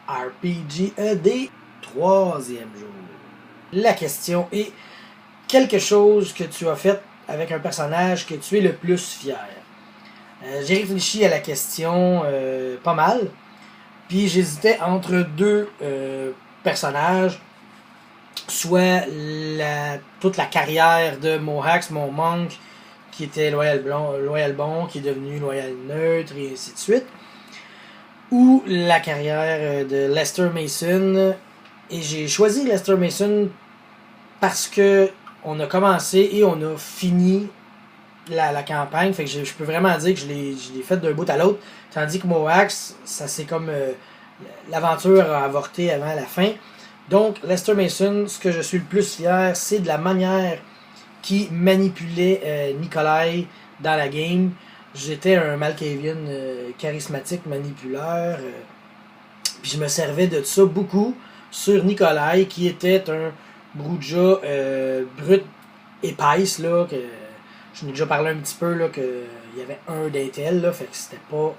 RPGED, troisième jour. La question est, quelque chose que tu as fait avec un personnage que tu es le plus fier. J'ai réfléchi à la question pas mal, puis j'hésitais entre deux personnages, soit toute la carrière de Mohax, mon monk, qui était loyal bon, qui est devenu loyal neutre, et ainsi de suite, ou la carrière de Lester Mason. Et j'ai choisi Lester Mason parce que on a commencé et on a fini la campagne. Fait que je peux vraiment dire que je l'ai fait d'un bout à l'autre. Tandis que Moax, ça c'est comme l'aventure a avorté avant la fin. Donc, Lester Mason, ce que je suis le plus fier, c'est de la manière qu'il manipulait Nikolai dans la game. J'étais un Malkavian charismatique manipuleur. Puis je me servais de ça beaucoup sur Nikolai, qui était un Bruja brut épaisse, là, que je n'ai déjà parlé un petit peu, là, qu'il y avait un d'intel, là, fait que c'était pas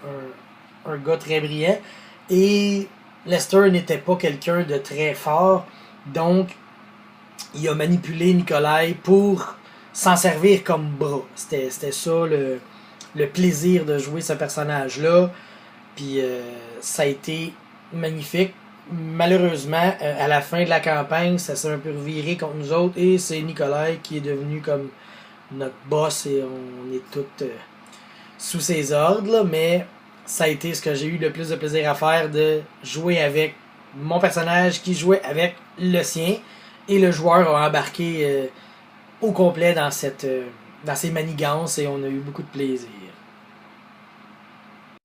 un gars très brillant. Et Lester n'était pas quelqu'un de très fort, donc il a manipulé Nikolai pour s'en servir comme bras. C'était ça le plaisir de jouer ce personnage-là. Puis ça a été magnifique. Malheureusement, à la fin de la campagne, ça s'est un peu reviré contre nous autres et c'est Nikolai qui est devenu comme notre boss et on est tous sous ses ordres, là, mais ça a été ce que j'ai eu le plus de plaisir à faire, de jouer avec mon personnage qui jouait avec le sien et le joueur a embarqué au complet dans ces manigances et on a eu beaucoup de plaisir.